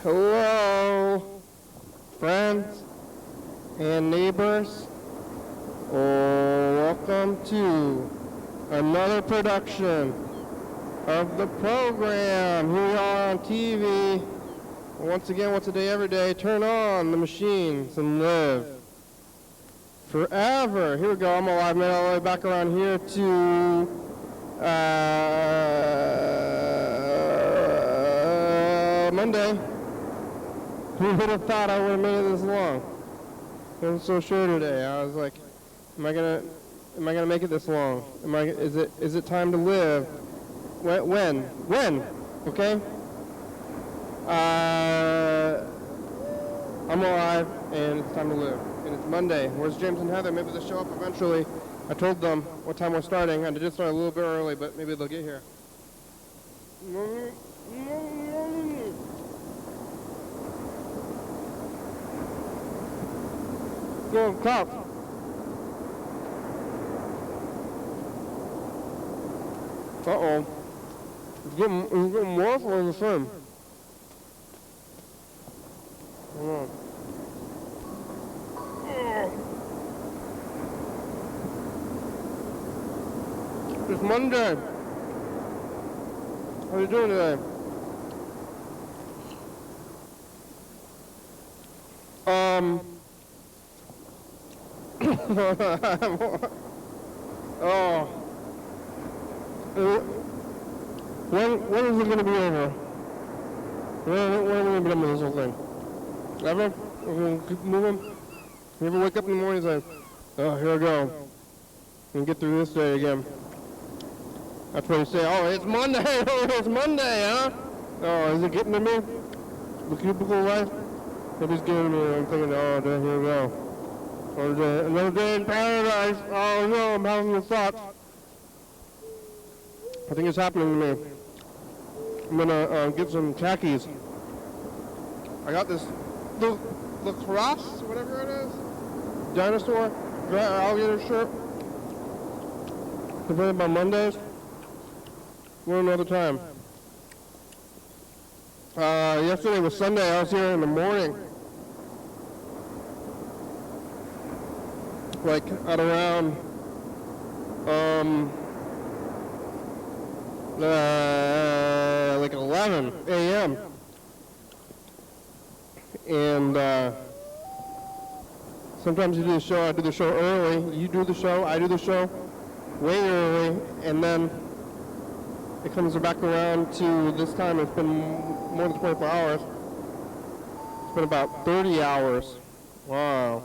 Hello, friends and neighbors. Welcome to another production of the program. Here we are on TV. Once again, once a day, every day. Turn on the machines and live forever. Here we go. I'm alive, man. All the way back around here to Monday. Who would have thought I would have made it this long? I was so sure today. I was like, am I gonna make it this long? Is it time to live? When? Okay. I'm alive, and it's time to live. And it's Monday. Where's James and Heather? Maybe they'll show up eventually. I told them what time we're starting, and I did start a little bit early, but maybe they'll get here. Go, cops. Uh-oh. It's getting worse or the same? Hold on. It's Monday. How are you doing today? Oh. When is it going to be over? When are we going to be done with this whole thing? Ever? We're going to keep moving? You ever wake up in the morning and say, oh, here I go. And get through this day again. That's when you say, oh, it's Monday. Oh, it's Monday, huh? Oh, is it getting to me? The cubicle life? It's getting to me. I'm thinking, oh, here we go. Another day in paradise. Oh, no, I'm having the thoughts. I think it's happening to me. I'm going to get some khakis. I got this lacrosse, whatever it is, dinosaur, alligator shirt. Presented by Mondays. We're another time. Yesterday was Sunday. I was here in the morning. Like at around like 11 a.m. And sometimes you do the show, I do the show early, you do the show, I do the show way early, and then it comes back around to this time. It's been more than 24 hours. It's been about 30 hours. Wow.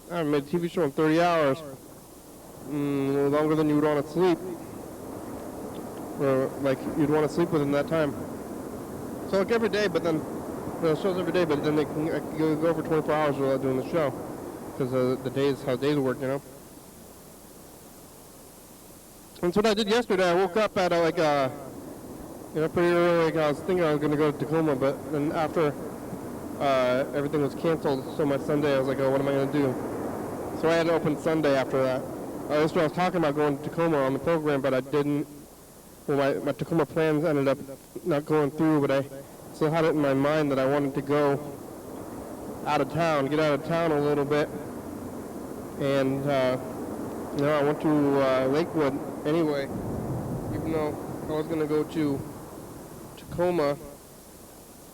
I haven't made a TV show in 30 hours. Longer than you would want to sleep. Or like you'd want to sleep within that time. So like every day, but then the show's every day, but then they can go over 24 hours without doing the show. Because the days, how days work, you know. And so what I did yesterday, I woke up at pretty early. I was thinking I was going to go to Tacoma, but then after everything was canceled, so my Sunday, I was like, oh, what am I going to do? So I had to open Sunday after that. That's what I was talking about, going to Tacoma on the program, but I didn't. Well, my Tacoma plans ended up not going through, but I still had it in my mind that I wanted to go out of town, get out of town a little bit. And, I went to Lakewood anyway, even though I was going to go to Tacoma,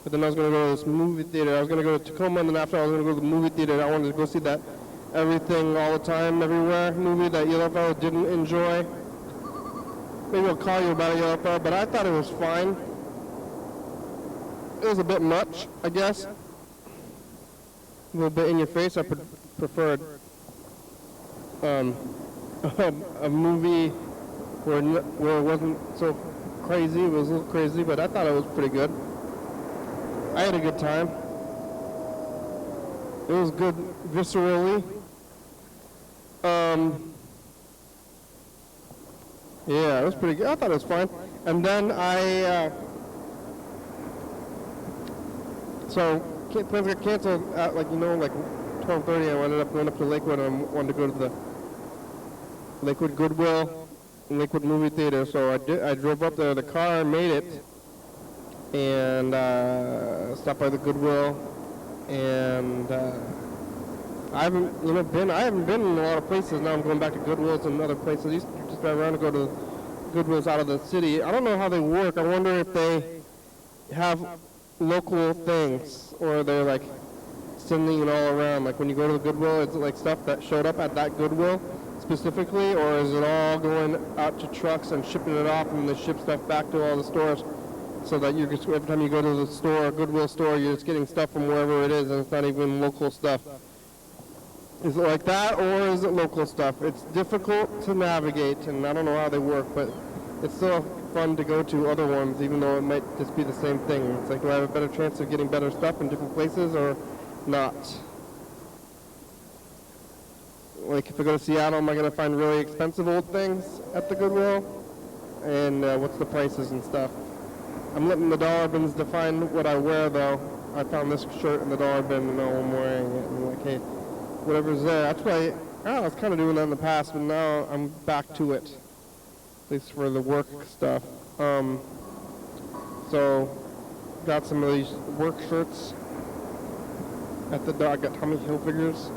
but then I was going to go to this movie theater. I was going to go to Tacoma, and then after I was going to go to the movie theater, I wanted to go see that Everything All the Time Everywhere movie that Yellow Fellow didn't enjoy. Maybe I'll call you about it, Yellow Fellow, but I thought it was fine. It was a bit much, I guess. A little bit in your face. I preferred a movie where it wasn't so crazy. It was a little crazy, but I thought it was pretty good. I had a good time. It was good viscerally. Yeah, it was pretty good. I thought it was fine. And then so plans got canceled at like 12:30. I ended up going up to Lakewood and wanted to go to the Lakewood Goodwill and Lakewood movie theater. So I drove up there. The car made it. and stop by the Goodwill, and I haven't been in a lot of places. Now I'm going back to Goodwills and other places. I used to just drive around to go to Goodwills out of the city. I don't know how they work. I wonder if they have local things, or they're like sending it all around. Like when you go to the Goodwill, it's like stuff that showed up at that Goodwill specifically, or is it all going out to trucks and shipping it off, and they ship stuff back to all the stores, so that you just, every time you go to the store, a Goodwill store, you're just getting stuff from wherever it is, and it's not even local stuff. Is it like that, or is it local stuff? It's difficult to navigate, and I don't know how they work, but it's still fun to go to other ones, even though it might just be the same thing. It's like, do I have a better chance of getting better stuff in different places, or not? Like, if I go to Seattle, am I going to find really expensive old things at the Goodwill? And what's the prices and stuff? I'm letting the dollar bins define what I wear, though. I found this shirt in the dollar bin, and now I'm wearing it. And I'm like, hey, whatever's there. That's why I was kind of doing that in the past, but now I'm back to it, at least for the work stuff. So, got some of these work shirts at the I got Tommy Hilfiger's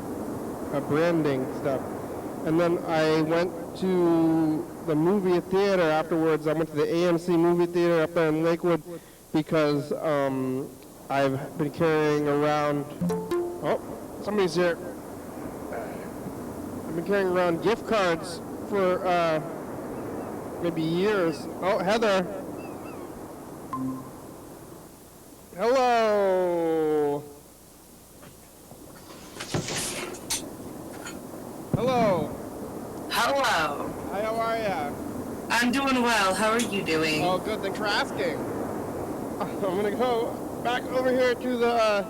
branding stuff. And then I went to the movie theater afterwards. I went to the AMC movie theater up there in Lakewood because I've been carrying around, oh, somebody's here. I've been carrying around gift cards for maybe years. Oh, Heather. Hello. Hello. Hello. Hi, how are ya? I'm doing well. How are you doing? Oh, good. Thanks for asking. I'm gonna go back over here to the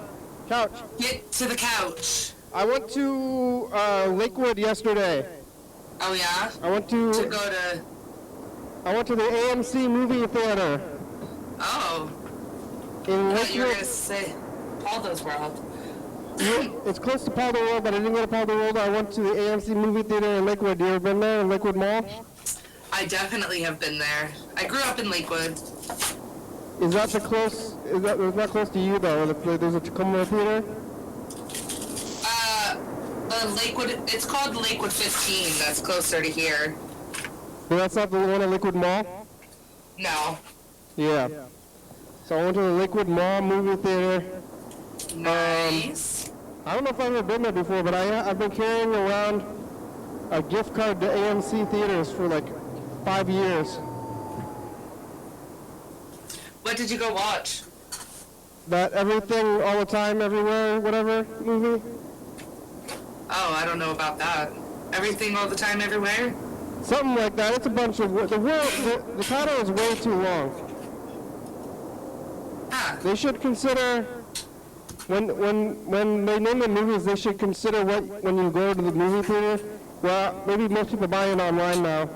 couch. Get to the couch. I went to Lakewood yesterday. Oh yeah? I went to go to... I went to the AMC movie theater. Oh. In I thought you were Lakewood. going to say Paldo's World. It's close to Paldo World, but I didn't go to Paldo World. I went to the AMC movie theater in Lakewood. You ever been there, in Lakewood Mall? I definitely have been there. I grew up in Lakewood. Is that it's not close to you though? There's a Tacoma theater? Lakewood, it's called Lakewood 15. That's closer to here. But that's not the one at Lakewood Mall? No. Yeah. So I went to the Lakewood Mall movie theater. Nice. I don't know if I've ever been there before, but I've been carrying around a gift card to AMC theaters for like 5 years. What did you go watch? That Everything, All the Time, Everywhere, whatever movie. Oh, I don't know about that. Everything, all the time, everywhere? Something like that. It's a bunch of the title is way too long. Huh. They should consider when they name the movies, they should consider when you go to the movie theater. Well, maybe most people buy it online now,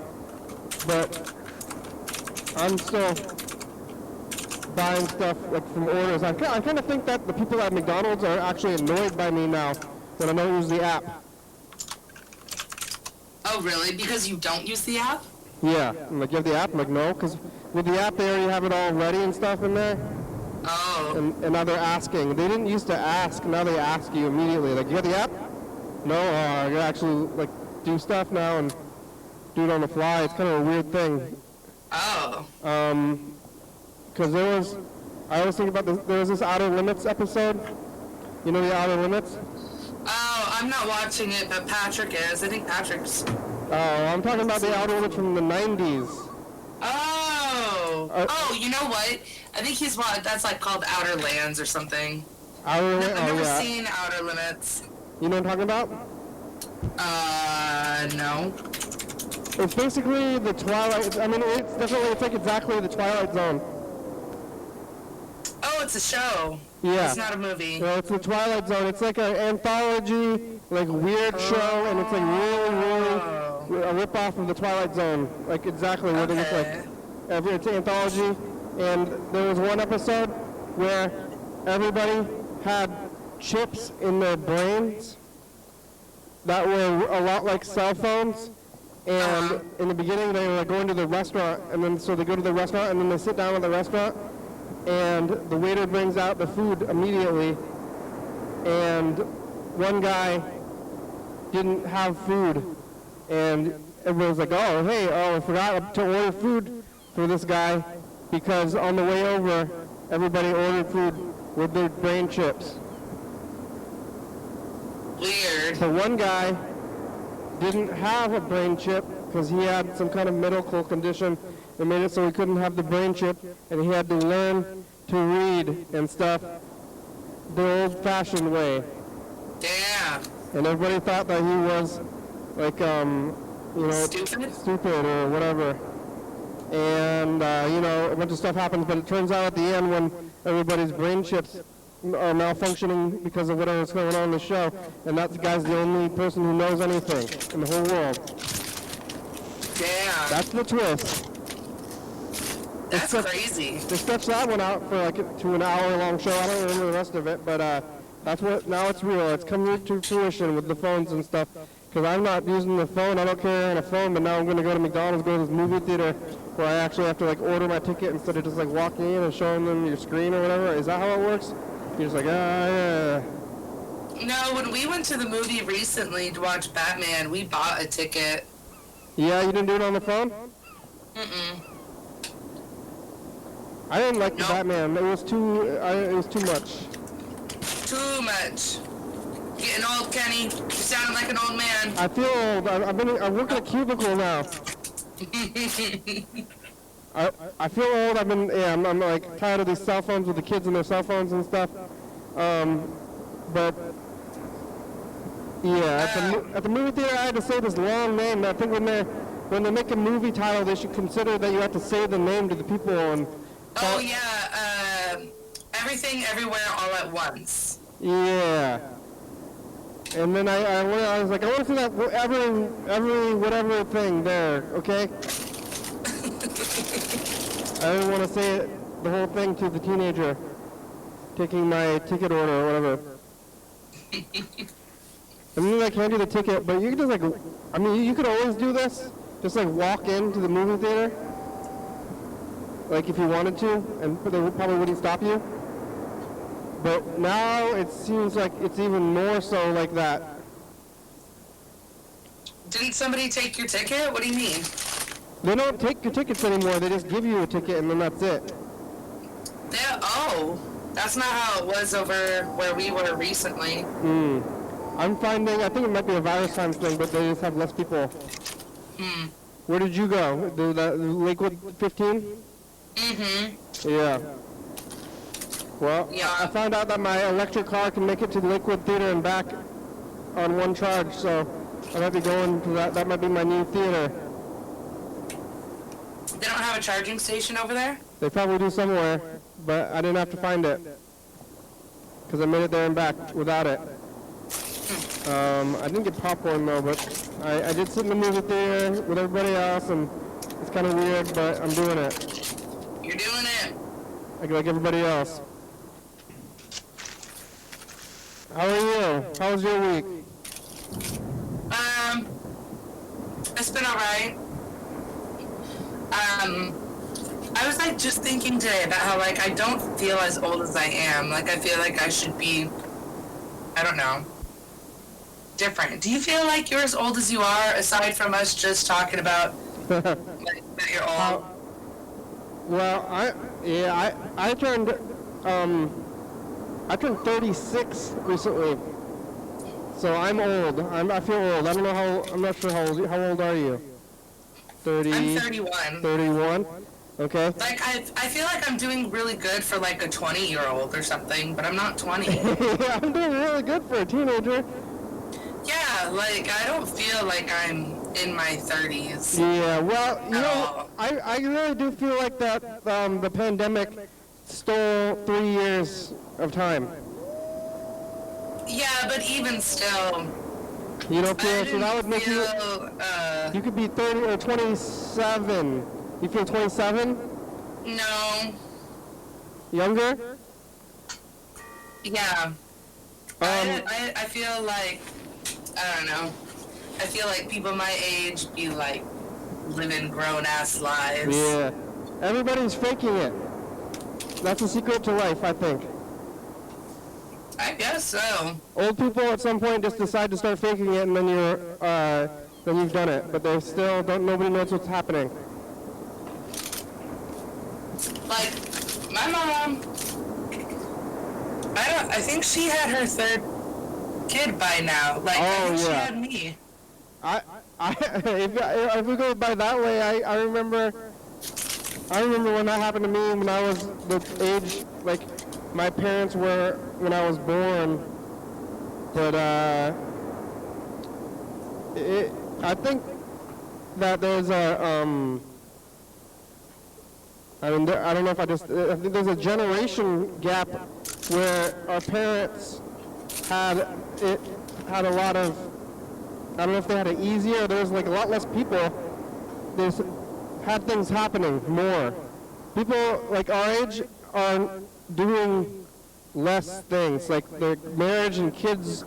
but I'm still buying stuff like from orders. I kind of think that the people at McDonald's are actually annoyed by me now when I don't use the app. Oh, really? Because you don't use the app? Yeah, I'm like, you have the app? I'm like, no, because with the app they already have it all ready and stuff in there. Oh. And now they're asking. They didn't used to ask, now they ask you immediately. Like, you got the app? No, I gotta actually like do stuff now and do it on the fly. It's kind of a weird thing. Oh. Because I always think about there was this Outer Limits episode. You know the Outer Limits? Oh, I'm not watching it, but Patrick is. I think Patrick's... Oh, I'm talking about the Outer Limits from the 90s. Oh. Oh, you know what? I think he's that's like called Outer Lands or something. Outer Limits? I've never seen Outer Limits. You know what I'm talking about? No. It's basically the Twilight, I mean, it's like exactly the Twilight Zone. Oh, it's a show. Yeah. It's not a movie. Well, it's the Twilight Zone. It's like an anthology, like weird show, and it's like really a rip-off of the Twilight Zone. Like exactly what it looks like. It's an anthology, and there was one episode where everybody had chips in their brains that were a lot like cell phones. And in the beginning, they were like going to the restaurant, and then so they go to the restaurant, and then they sit down at the restaurant, and the waiter brings out the food immediately, and one guy didn't have food, and everyone's like, oh, hey, I forgot to order food for this guy, because on the way over, everybody ordered food with their brain chips. Weird. So one guy didn't have a brain chip because he had some kind of medical condition that made it so he couldn't have the brain chip, and he had to learn to read and stuff the old-fashioned way. Damn. And everybody thought that he was like, stupid or whatever. And, a bunch of stuff happens, but it turns out at the end when everybody's brain chips are malfunctioning because of whatever's going on in the show, and that guy's the only person who knows anything in the whole world. Damn. That's the twist. That's crazy. They stretched that one out for to an hour-long show. I don't remember the rest of it, but that's what. Now it's real. It's coming to fruition with the phones and stuff. Because I'm not using the phone. I don't carry on a phone, but now I'm going to go to McDonald's, go to this movie theater where I actually have to order my ticket instead of just walking in and showing them your screen or whatever. Is that how it works? You're just yeah. No, when we went to the movie recently to watch Batman, we bought a ticket. Yeah, you didn't do it on the phone? Mm-mm. I didn't like the Batman. It was too much. Too much. Getting old, Kenny. You sounding like an old man. I feel old. I work in a cubicle now. I feel old. I'm tired of these cell phones with the kids and their cell phones and stuff. But yeah, at the movie theater, I had to say this long name. I think when they make a movie title, they should consider that you have to say the name to the people. And oh yeah, Everything, Everywhere, All at Once. Yeah. And then I was like, I want to see that every whatever thing there, okay? I didn't want to say it, the whole thing to the teenager taking my ticket order or whatever. And then I can't do the ticket, but you can just you could always do this. Just walk into the movie theater, if you wanted to, and they probably wouldn't stop you. But now it seems like it's even more so like that. Didn't somebody take your ticket? What do you mean? They don't take your tickets anymore. They just give you a ticket and then that's it. Yeah. Oh, that's not how it was over where we were recently. I'm finding, I think it might be a virus time thing, but they just have less people. Where did you go? The Lakewood 15? Mm-hmm. Yeah. Well, yeah. I found out that my electric car can make it to the Lakewood Theater and back on one charge, so I might be going to that. That might be my new theater. They don't have a charging station over there? They probably do somewhere, but I didn't have to find it because I made it there and back without it. I didn't get popcorn though, but I did sit in the movie theater with everybody else, and it's kind of weird, but I'm doing it. You're doing it. Like everybody else. How are you? How was your week? It's been alright. I was just thinking today about how I don't feel as old as I am. I feel like I should be, I don't know, different. Do you feel like you're as old as you are, aside from us just talking about that you're old? Well, I turned 36 recently, so I'm old. I feel old. I don't know how. I'm not sure how old. How old are you? 30. I'm 31. 31. Okay. I feel like I'm doing really good for a 20-year-old or something, but I'm not 20. Yeah, I'm doing really good for a teenager. Yeah, I don't feel like I'm in my 30s. Yeah, well, I really do feel like that the pandemic stole 3 years of time. Yeah, but even still, you don't feel so that would make you could be 30 or 27. You feel 27? No. Younger? Yeah. I feel like, I don't know. I feel like people my age be living grown-ass lives. Yeah. Everybody's faking it. That's the secret to life, I think. I guess so. Old people at some point just decide to start faking it, and then then you've done it. But they still don't. Nobody knows what's happening. Like, my mom, I think she had her third kid by now. Like, I think she had me. If we go by that way, I remember when that happened to me when I was the age, like, my parents were when I was born. But, I think that there's a, I don't know if I think there's a generation gap where our parents had a lot of, I don't know if they had it easier, there's like a lot less people, there's had things happening more. People like our age are doing less things, like their marriage and kids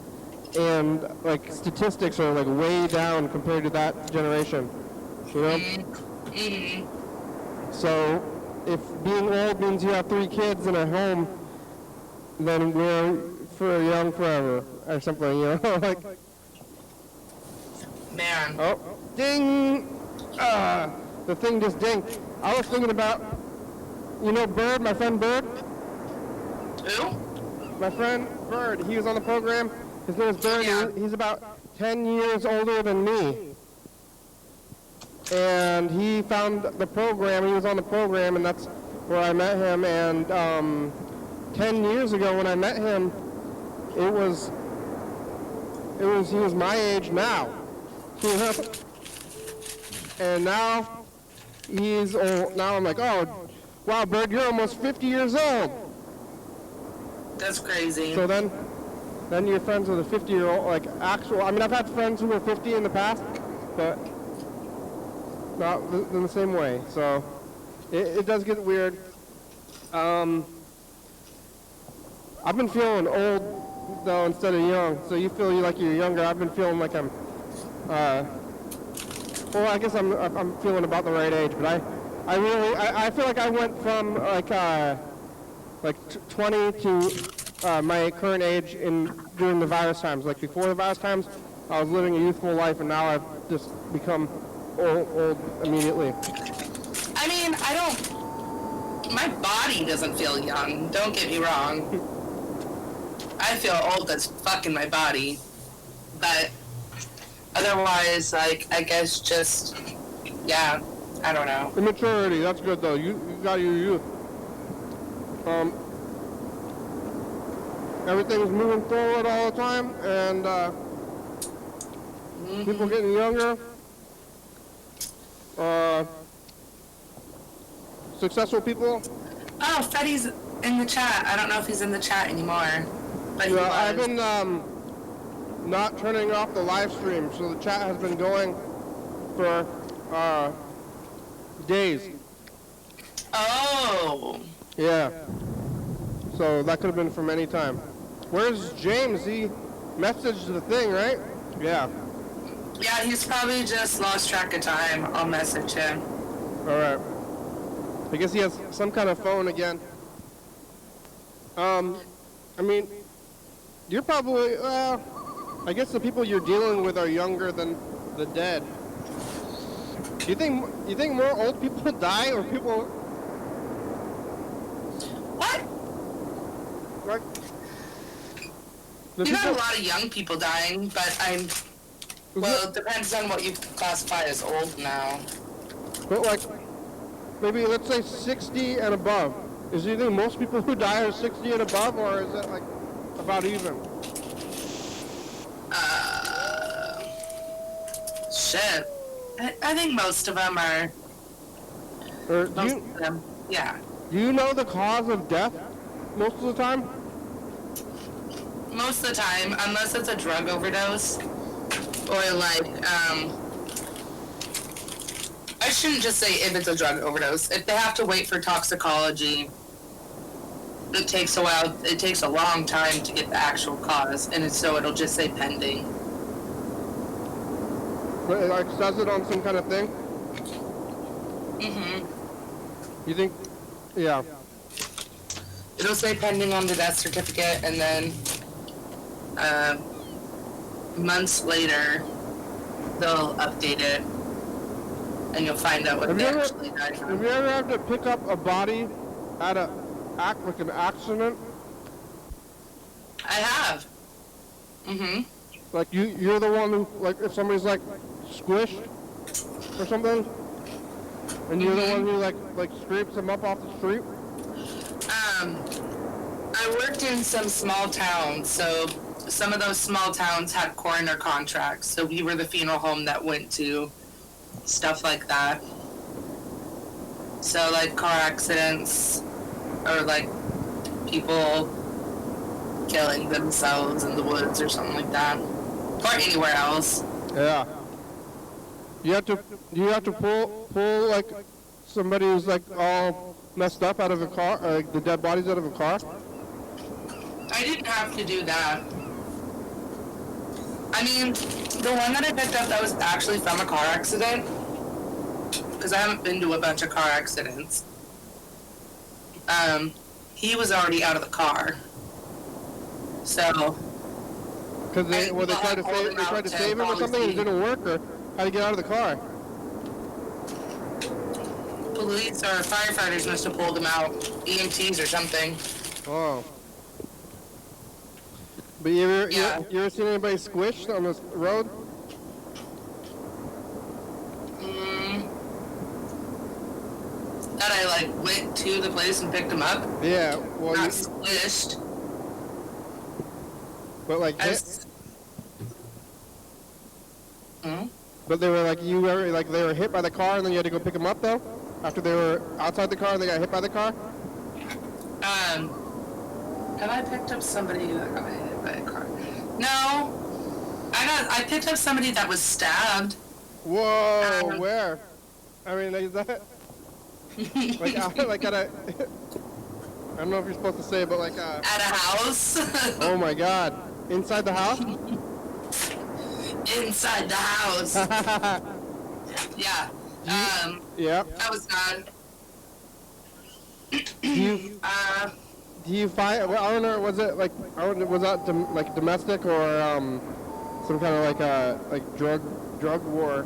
and like statistics are like way down compared to that generation, you know? Mm-hmm. So if being old means you have 3 kids in a home, then we're for young forever or something, you know? Like, man. oh, ding! The thing just dinged. I was thinking about, you know, Bird, my friend Bird? Who? My friend Bird, he was on the program. His name is Bird. Yeah. He's about 10 years older than me. And he found the program, he was on the program, and that's where I met him. And 10 years ago when I met him, he was my age now. And now he's old. Now I'm like, oh, wow, Bird, you're almost 50 years old. That's crazy. So then you're friends with a 50-year-old, like actual. I mean, I've had friends who were 50 in the past, but not in the same way. So it does get weird. I've been feeling old though instead of young. So you feel like you're younger. I've been feeling like I'm. Well, I guess I'm feeling about the right age, but I feel like I went from like 20 to my current age during the virus times. Like before the virus times, I was living a youthful life, and now I've just become old immediately. I mean, my body doesn't feel young, don't get me wrong. I feel old as fuck in my body, but otherwise, like, I guess just, yeah, I don't know. Immaturity, that's good though. You got your youth. Everything's moving forward all the time, and people getting younger. Successful people. Oh, Freddy's in the chat. I don't know if he's in the chat anymore, but he was. I've been not turning off the live stream, so the chat has been going for days. Oh. Yeah. So that could have been from any time. Where's James? He messaged the thing, right? Yeah. Yeah, he's probably just lost track of time. I'll message him. All right. I guess he has some kind of phone again. I mean, you're probably, I guess the people you're dealing with are younger than the dead. Do you think more old people die or people? What? Like, You got a lot of young people dying, but well, it depends on what you classify as old now. But like, maybe let's say 60 and above. Do you think most people who die are 60 and above, or is it like about even? Shit. I think most of them are. Most of them, yeah. Do you know the cause of death most of the time? Most of the time, unless it's a drug overdose, or like, I shouldn't just say if it's a drug overdose. If they have to wait for toxicology, it takes a while. It takes a long time to get the actual cause, and so it'll just say pending. But it like says it on some kind of thing? Mm-hmm. You think? Yeah. It'll say pending on the death certificate, and then months later, they'll update it, and you'll find out what they actually died from. Have you ever had to pick up a body at an accident? I have. Mm-hmm. Like you're the one who, like, if somebody's like squished or something, and you're the one who like scrapes them up off the street. I worked in some small towns, so some of those small towns had coroner contracts, so we were the funeral home that went to stuff like that. So like car accidents, or like people killing themselves in the woods or something like that, or anywhere else. Yeah. You have to pull like somebody who's like all messed up out of a car, like the dead bodies out of a car? I didn't have to do that. I mean, the one that I picked up that was actually from a car accident, because I haven't been to a bunch of car accidents. He was already out of the car. So. Because they tried to save him or something and it didn't work, or how to get out of the car? Police or firefighters must have pulled him out. EMTs or something. Oh. But you ever seen anybody squished on this road? That I like went to the place and picked him up? Yeah, well, not squished. But like Hmm? But they were like they were hit by the car and then you had to go pick them up though? After they were outside the car and they got hit by the car? Have I picked up somebody that got hit by a car? No. I picked up somebody that was stabbed. Whoa, where? I mean, is that like at a I don't know if you're supposed to say, but like at a house. Oh my God. Inside the house? Inside the house. Yeah. Yeah. That was bad. Do you find? Well, I don't know. Was it like? Was that like domestic or some kind of like drug war?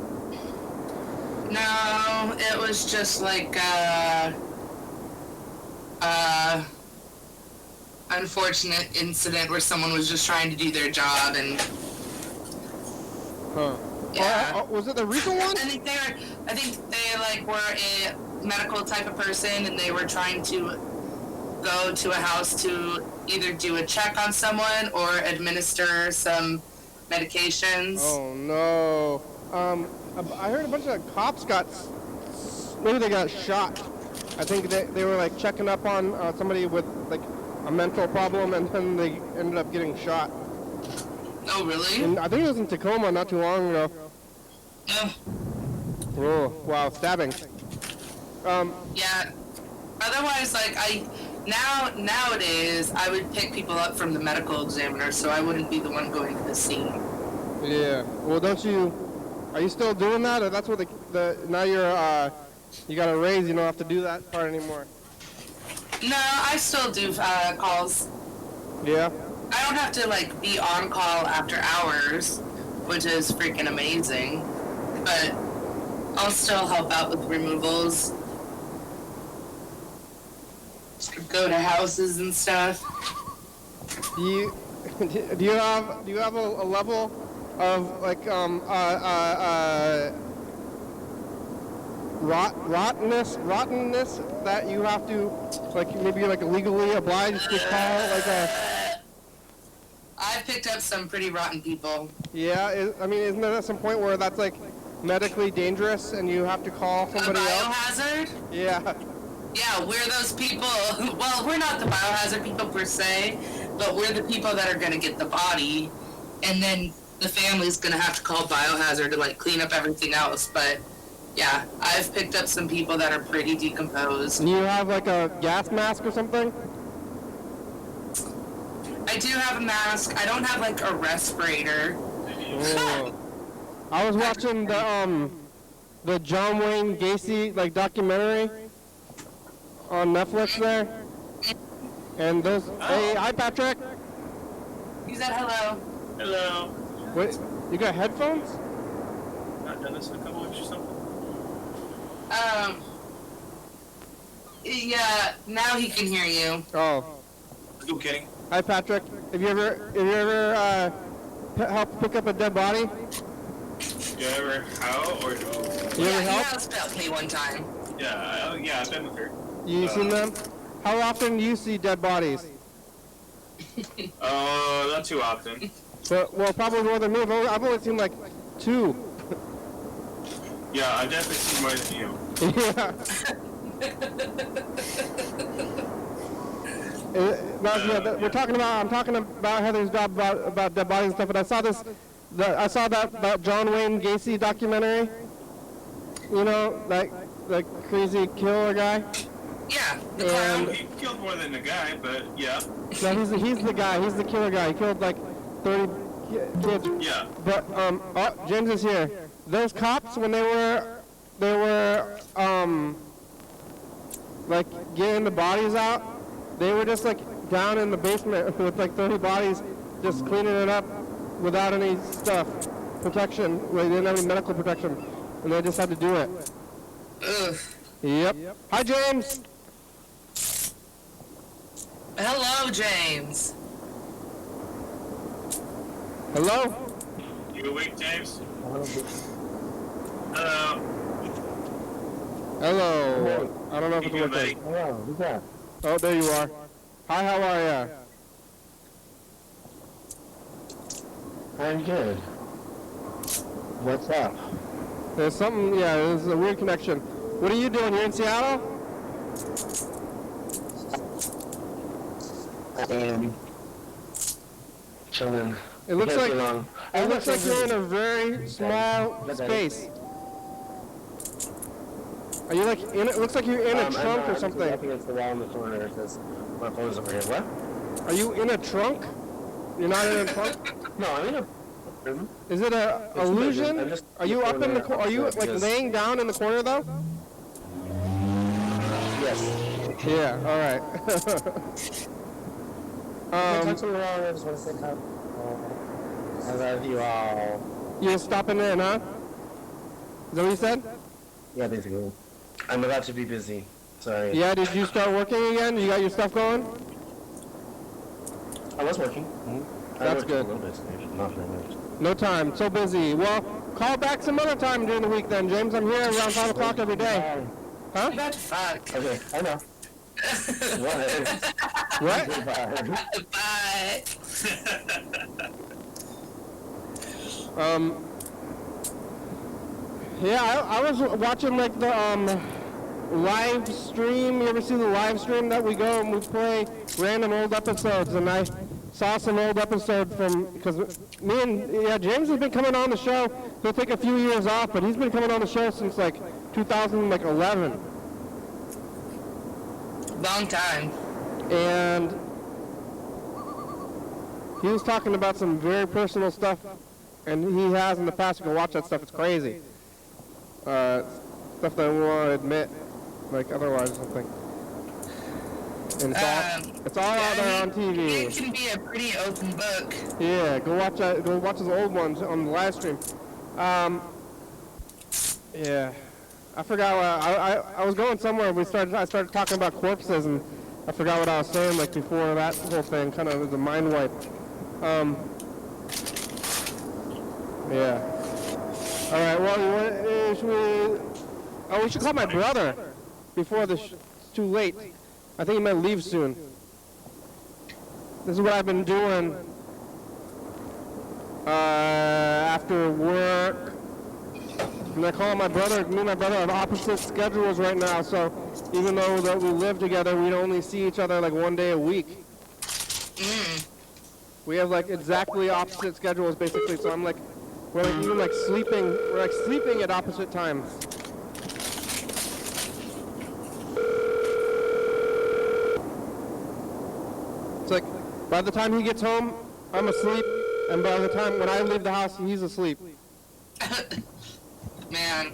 No, it was just like unfortunate incident where someone was just trying to do their job and. Huh. Yeah. Was it the recent one? I think they like were a medical type of person and they were trying to go to a house to either do a check on someone or administer some medications. Oh no. I heard a bunch of cops maybe they got shot. I think they were like checking up on somebody with like a mental problem and then they ended up getting shot. Oh really? And I think it was in Tacoma not too long ago. Oh, wow, stabbing. Yeah. Otherwise, like nowadays, I would pick people up from the medical examiner, so I wouldn't be the one going to the scene. Yeah. Well, are you still doing that, or that's what now you got a raise, you don't have to do that part anymore? No, I still do calls. Yeah. I don't have to like be on call after hours, which is freaking amazing. But I'll still help out with removals. Go to houses and stuff. Do you have a level of like rottenness that you have to like maybe like legally obliged to call like a? I've picked up some pretty rotten people. Yeah, I mean, isn't there at some point where that's like medically dangerous and you have to call somebody else? A biohazard? Yeah. Yeah, we're those people. Well, we're not the biohazard people per se, but we're the people that are going to get the body, and then the family's going to have to call biohazard to like clean up everything else. But yeah, I've picked up some people that are pretty decomposed. Do you have like a gas mask or something? I do have a mask. I don't have like a respirator. Oh. I was watching the John Wayne Gacy like documentary on Netflix there, And those, hey, hi Patrick. He said hello. Hello. Wait, you got headphones? Not done this in a couple weeks or something? Yeah, now he can hear you. Oh. No kidding. Hi Patrick. Have you ever helped pick up a dead body? You ever how or who? You ever Yeah, he help? house felt me one time. Yeah, yeah, I've been with her. You seen them? How often do you see dead bodies? Not too often. But, well, probably more than me. I've only seen like 2. Yeah, I've definitely seen more than you. Yeah. I'm talking about Heather's job about dead bodies and stuff. But I saw that John Wayne Gacy documentary. You know, that crazy killer guy. Yeah, the And clown. He killed more than a guy, but yeah. no, he's the guy. He's the killer guy. He killed like 30 kids. Yeah. But oh, James is here. Those cops, when they were like getting the bodies out, they were just like down in the basement with like 30 bodies, just cleaning it up without any protection. They didn't have any medical protection, and they just had to do it. Ugh. Yep. Hi, James. Hello, James. Hello. You awake, James? Hello. Hello. I don't know if You it's good, working. buddy? Hello, who's that? Oh, there you are. Hi, how are ya? I'm good. What's up? There's something, yeah, there's a weird connection. What are you doing? You're in Seattle? I am chilling. It looks Can't like be long. it looks like you're in a very small space. Are you like in? It looks like you're in a trunk or I'm something. up against the wall in the corner. It says my phone's over here. What? Are you in a trunk? You're not in a trunk? No, I'm in a room. Is it a It's illusion? I'm just Are you up in the? Are you like because- laying down in the corner though? Yes. Yeah. All right. I just want to say hi. I love you all. You're stopping in, huh? Is that what you said? Yeah, basically. I'm about to be busy. Sorry. Yeah. Did you start working again? You got your stuff going? I was working. Mm-hmm. I That's worked good. A little bit today, not very much. No time. So busy. Well, call back some other time during the week then, James. I'm here around 5 o'clock every day. Huh? What the fuck? Okay, I know. What? What? Bye. Yeah, I was watching like the live stream. You ever see the live stream that we go and we play random old episodes? And I saw some old episode because James has been coming on the show. He'll take a few years off, but he's been coming on the show since like 2011. Long time. And he was talking about some very personal stuff, and he has in the past. You can watch that stuff. It's crazy. Stuff that I won't want to admit, like otherwise or something. And it's all out there on TV. It can be a pretty open book. Yeah, go watch that. Go watch those old ones on the live stream. Yeah, I forgot what I was going somewhere. I started talking about corpses, and I forgot what I was saying like before that whole thing. Kind of was a mind wipe. Yeah. All right. Well, we should call my brother before it's too late. I think he might leave soon. This is what I've been doing after work. And I call my brother. Me and my brother have opposite schedules right now. So even though that we live together, we only see each other like one day a week. We have like exactly opposite schedules basically. So I'm like, we're like even like sleeping. We're like sleeping at opposite times. It's like by the time he gets home, I'm asleep, and by the time when I leave the house, he's asleep. Man.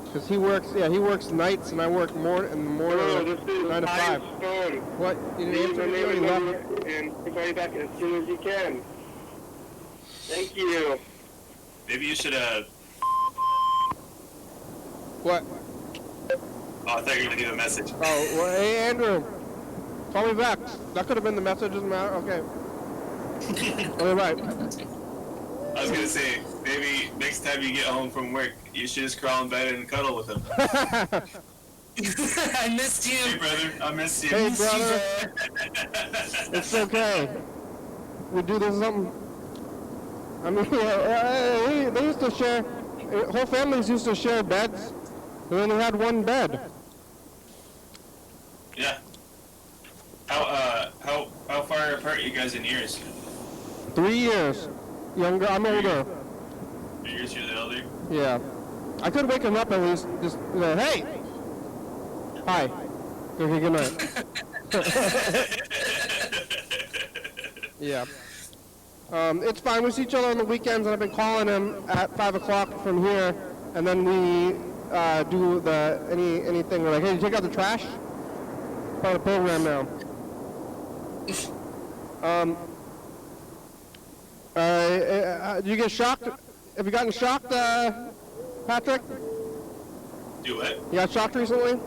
Because he works nights, and I work more in the morning. Hello, this is 9 to 5. What? You didn't answer me or you left? And we'll call you back as soon as you can. Thank you. Maybe you should, What? Oh, I thought you were gonna leave a message. Oh, well, hey, Andrew. Call me back. That could have been the message, doesn't matter. Okay. Okay, right. I was gonna say, maybe next time you get home from work, you should just crawl in bed and cuddle with him. I missed you. Hey, brother, I missed you. Hey, brother. It's okay. We do this something. I mean, they used to share, whole families used to share beds. They only had one bed. Yeah. How far apart are you guys in years? 3 years. Younger, I'm older. 3 years you're the elder? Yeah. I could wake him up at least, just, hey! Hi. Okay, good night. Yeah. It's fine. We see each other on the weekends, and I've been calling him at 5 o'clock from here, and then we do anything. We're like, hey, take out the trash? Part of the program now. Do you get shocked? Have you gotten shocked, Patrick? Do what? You got shocked recently?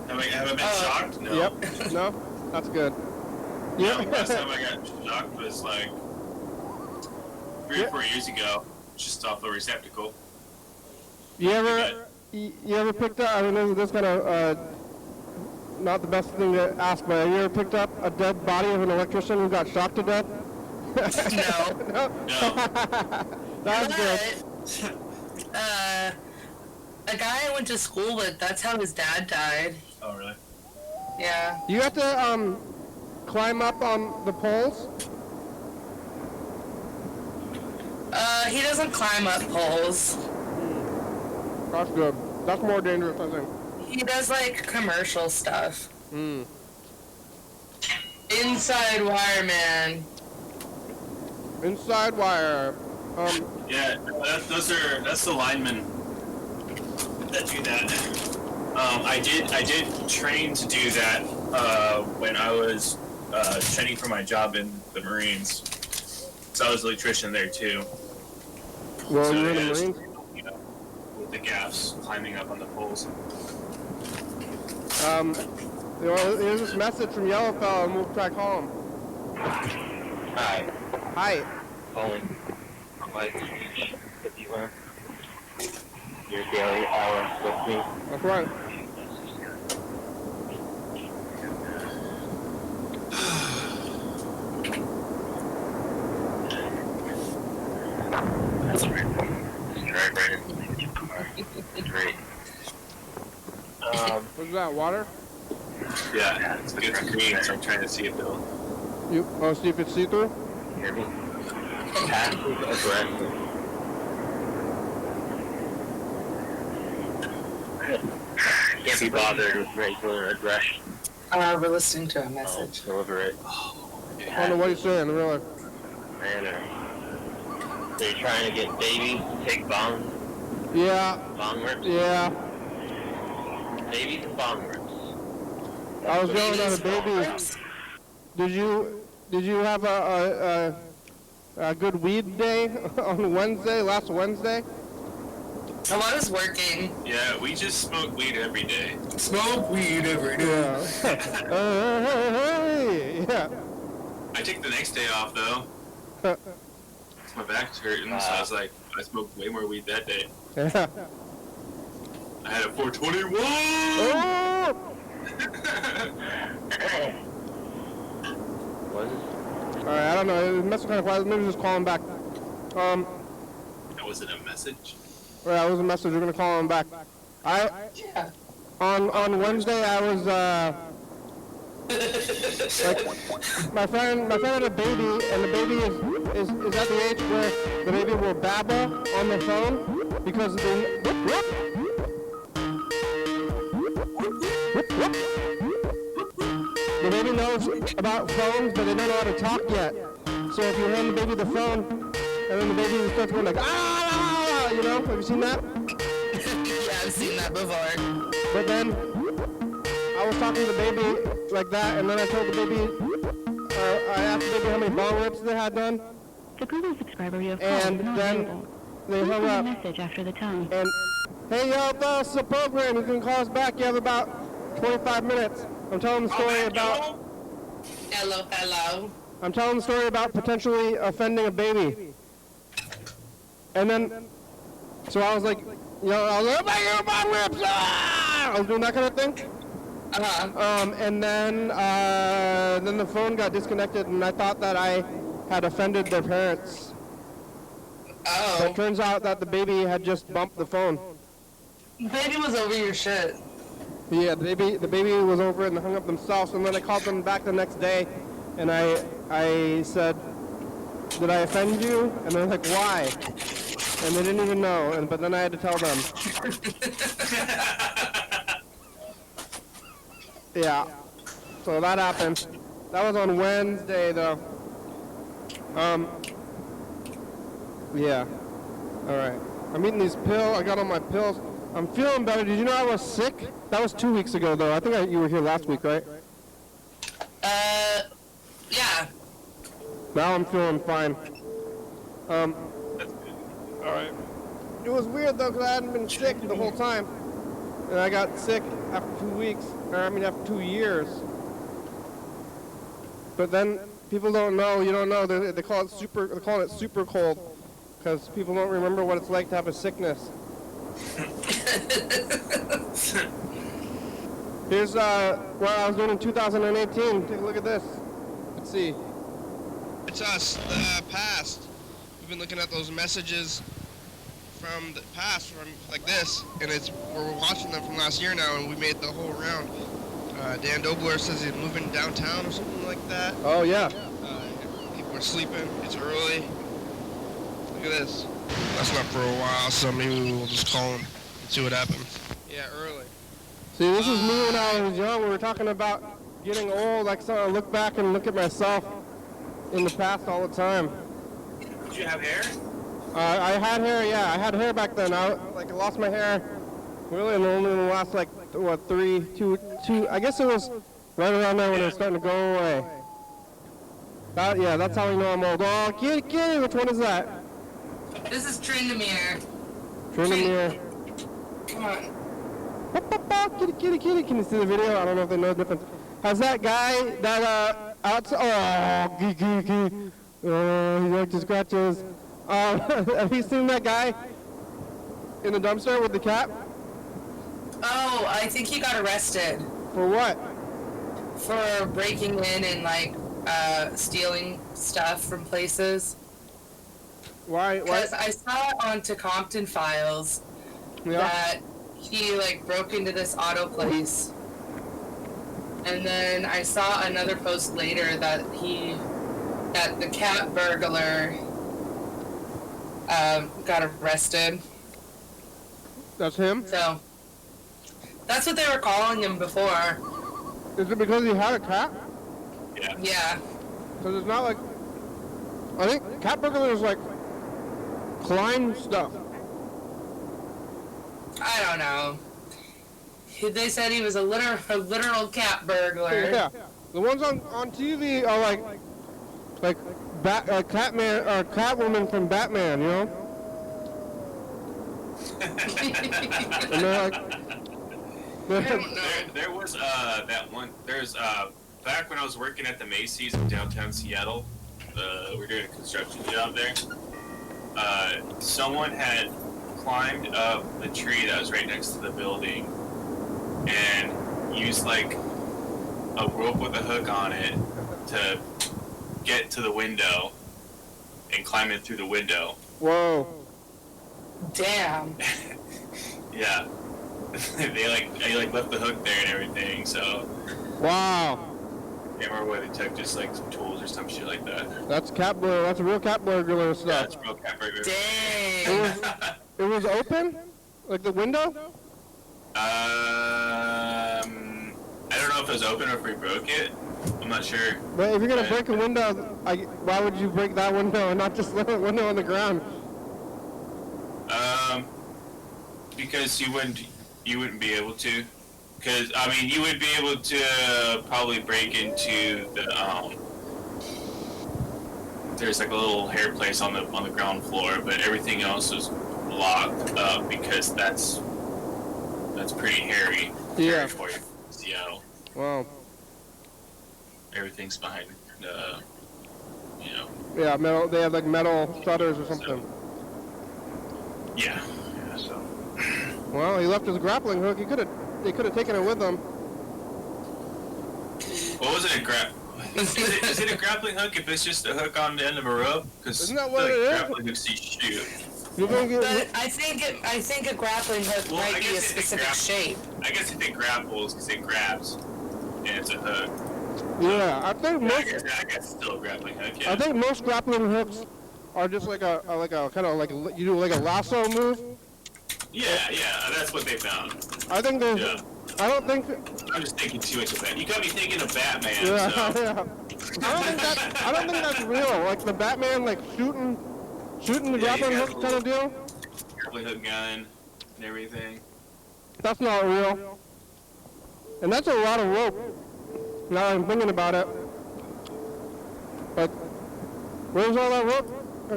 Have I been shocked? No. Yep. No? That's good. Yeah, last time I got shocked was like 3 or 4 years ago, just off a receptacle. You ever picked up, I mean, this is kind of not the best thing to ask, but have you ever picked up a dead body of an electrician who got shocked to death? No. No. That was good. A guy I went to school with, that's how his dad died. Oh, really? Yeah. You have to climb up on the poles? He doesn't climb up poles. That's good. That's more dangerous, I think. He does like commercial stuff. Mm. Inside wire man. Inside wire. Yeah, that's the linemen that do that. I did train to do that when I was training for my job in the Marines. So I was an electrician there too. Well, So you're in the it is, Marines? you know, with the gaffs climbing up on the poles. Here's this message from Yellowfell, and we'll try to call him. Hi. Hi. Calling YDHWM. Your daily hour with me. That's right. Great. What's that, water? Yeah, it's green, so I'm trying to see if it'll. You want to see if it's see-through? Hear me? Passive aggressive. Can't be bothered with regular aggression. We're listening to a message. Deliberate I don't know what he's saying, really. manner. They're trying to get babies to take bong rips. Yeah. Babies and bong rips. I was yelling at a baby. Did you have a good weed day on Wednesday, last Wednesday? I was working. Yeah, we just smoke weed every day. Smoke weed every day. Yeah. Hey, yeah. I took the next day off though. My back's hurting, so I was like, I smoked way more weed that day. Yeah. I had a 421. Oh! What is All right, I don't know. It messed kind of quiet. Maybe just call him back. That wasn't a message. Yeah, it was a message. We're gonna call him back. Yeah. On Wednesday, I was like my friend had a baby, and the baby is at the age where the baby will babble on the phone because the baby knows about phones, but they don't know how to talk yet. So if you hand the baby the phone, and then the baby starts going like ah, you know, have you seen that? Yeah, I've seen that before. But then I was talking to the baby like that, and then I told the baby, I asked the baby how many bong rips they had done. The Google subscriber you have called And is not then available. they Please hung leave a up. message after the tone. And, hey, yo, this is a program. You can call us back. You have about 25 minutes. I'm telling the story about... Hello. I'm telling the story about potentially offending a baby. And then, so I was like, you know, I was like, oh my God, my lips! Ah! I was doing that kind of thing. And then the phone got disconnected, and I thought that I had offended their parents. Oh. But it turns out that the baby had just bumped the phone. Baby was over your shit. Yeah, the baby was over it and hung up themselves, and then I called them back the next day, and I said, did I offend you? And they're like, why? And they didn't even know, but then I had to tell them. Yeah, so that happened. That was on Wednesday, though. Yeah. All right. I'm eating these pills. I got all my pills. I'm feeling better. Did you know I was sick? That was 2 weeks ago, though. I think you were here last week, right? Yeah. Now I'm feeling fine. All right. It was weird, though, because I hadn't been sick the whole time. And I got sick after 2 weeks. After 2 years. But then people don't know. You don't know. They call it super. They're calling it super cold because people don't remember what it's like to have a sickness. Here's what I was doing in 2018. Take a look at this. Let's see. It's us, the past. We've been looking at those messages from the past, from like this, and we're watching them from last year now, and we made the whole round. Dan Dobler says he's moving downtown or something like that. Oh yeah. People are sleeping. It's early. Look at this. That's not for a while, so maybe we'll just call him and see what happens. Yeah, early. See, this is me when I was young. We were talking about getting old. I look back and look at myself in the past all the time. Did you have hair? I had hair, yeah. I had hair back then. I lost my hair really only in the last, two, I guess it was right around there when it was starting to go away. That's how we know I'm old. Oh, kitty, which one is that? This is Trindamere. Trindamere. Come on. Kitty. Can you see the video? I don't know if they know the difference. Has that guy that, he liked to scratches. Have you seen that guy in the dumpster with the cat? Oh, I think he got arrested. For what? For breaking in and stealing stuff from places. Why? Because I saw on to Compton Files that he broke into this auto place. And then I saw another post later that the cat burglar got arrested. That's him? So, that's what they were calling him before. Is it because he had a cat? Yeah. Yeah. Because it's not I think cat burglars climb stuff. I don't know. They said he was a literal cat burglar. Yeah. The ones on TV are Catman or Catwoman from Batman, you know? And there was that one. There's back when I was working at the Macy's in downtown Seattle. We were doing a construction job there. Someone had climbed up the tree that was right next to the building and used a rope with a hook on it to get to the window and climb in through the window. Whoa. Damn. Yeah. they left the hook there and everything, so. Wow. I can't remember what they took, just some tools or some shit like that. That's That's real cat burglar stuff. Yeah, that's real cat burglar. Dang. It was open? Like the window? I don't know if it was open or if we broke it. I'm not sure. But if you're gonna break a window, why would you break that window and not just leave a window on the ground? Because you wouldn't be able to. Because I mean, you would be able to probably break into the There's like a little hair place on the ground floor, but everything else is locked up because that's pretty hairy territory in Seattle. Wow. Everything's behind the, Yeah, metal. They have like metal shutters or something. Yeah. So. Well, he left his grappling hook. They could have taken it with him. What was it? Is it a grappling hook if it's just a hook on the end of a rope? Because isn't that what it is? Grappling hooks you shoot. But I think a grappling hook might be a specific shape. I guess if it grapples, because it grabs, and it's a hook. Yeah, I think most. I guess it's still a grappling hook. Yeah. I think most grappling hooks are just like a kind of like you do like a lasso move. Yeah, that's what they found. I think there's. Yeah. I don't think. I'm just thinking too much of that. You got me thinking of Batman. Yeah, So. yeah. I don't think that's real. Like the Batman, like shooting the grappling hook kind of deal. Grappling hook gun and everything. That's not real. And that's a lot of rope. Now I'm thinking about it. But where's all that rope?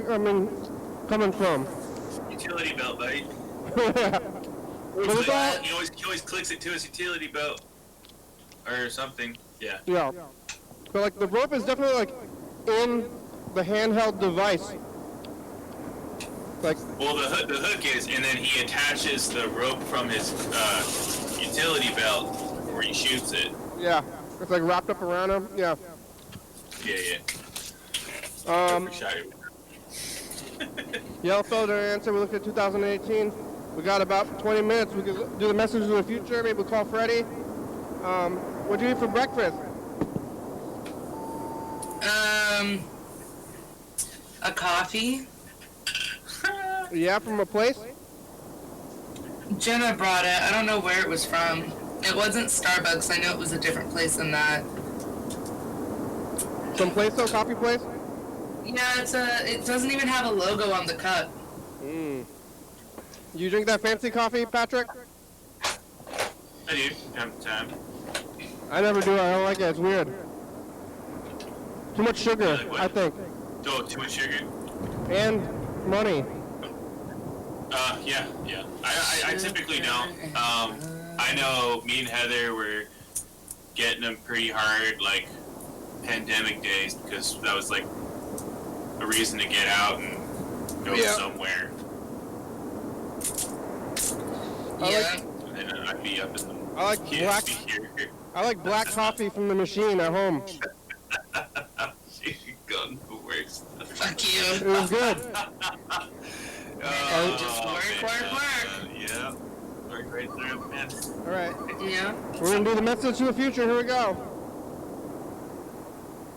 I mean, coming from? Utility belt, buddy. But it's all, He always clicks it to his utility belt or something. Yeah. yeah. But like the rope is definitely like in the handheld device. Like. Well, the hook is, and then he attaches the rope from his utility belt before he shoots it. Yeah. It's like wrapped up around him. Yeah. Yeah. Yellow filter answer. We looked at 2018. We got about 20 minutes. We could do the message of the future. Maybe we'll call Freddie. What'd you eat for breakfast? A coffee. Yeah, from a place? Jenna brought it. I don't know where it was from. It wasn't Starbucks. I know it was a different place than that. Some place though? Coffee place? Yeah, it doesn't even have a logo on the cup. You drink that fancy coffee, Patrick? I do. Time to time. I never do. I don't like it. It's weird. Too much sugar, Like what? I think. Oh, too much sugar? And money. Yeah. I typically don't. I know me and Heather were getting them pretty hard, like, pandemic days, because that was, like, a reason to get out and go somewhere. Yeah. And then I'd be up in the... I like black coffee from the machine at home. She's gone the worst. Fuck you. It was good. Just work. Yeah. Work right through, man. All right. Yeah. We're going to do the message to the future. Here we go.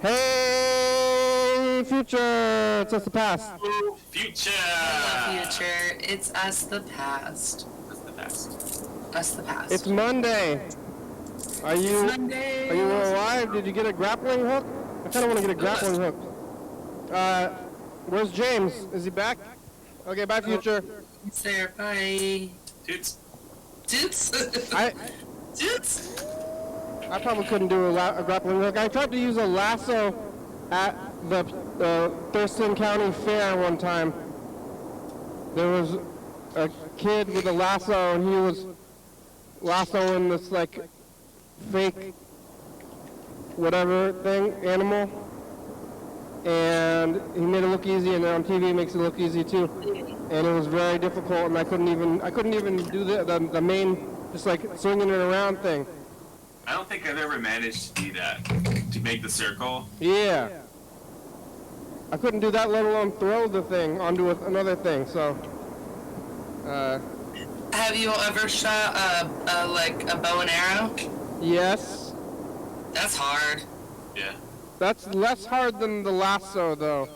Hey, future. It's us the past. Future. The future. It's us the past. That's the best. Us the past. It's Monday. Are you alive? Did you get a grappling hook? I kind of want to get a grappling hook. Where's James? Is he back? Okay, bye, future. It's there. Bye. Toots. Toots. Toots. I probably couldn't do a grappling hook. I tried to use a lasso at the Thurston County Fair one time. There was a kid with a lasso, and he was lassoing this like fake whatever thing animal, and he made it look easy, and then on TV it makes it look easy too. And it was very difficult, and I couldn't even do the main just like swinging it around thing. I don't think I've ever managed to do that. To make the circle. Yeah. I couldn't do that, let alone throw the thing onto another thing. So. Have you ever shot a bow and arrow? Yes. That's hard. Yeah. That's less hard than the lasso, though.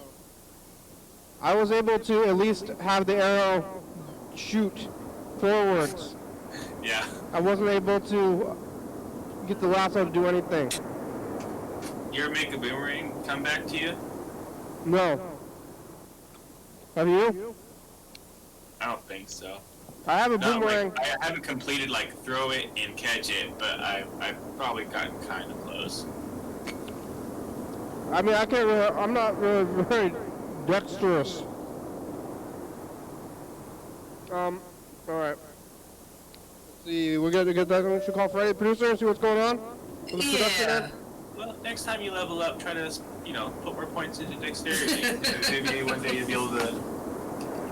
I was able to at least have the arrow shoot forwards. Yeah. I wasn't able to get the lasso to do anything. You ever make a boomerang come back to you? No. Have you? I don't think so. I have a No, boomerang. like, I haven't completed like throw it and catch it, but I've probably gotten kind of close. I mean, I can't really, I'm not really very dexterous. All right. Let's see, we got to get that. We should call Freddie, producer, and see what's going on. With the production Yeah. end. Well, next time you level up, try to put more points into dexterity. Maybe one day you'll be able to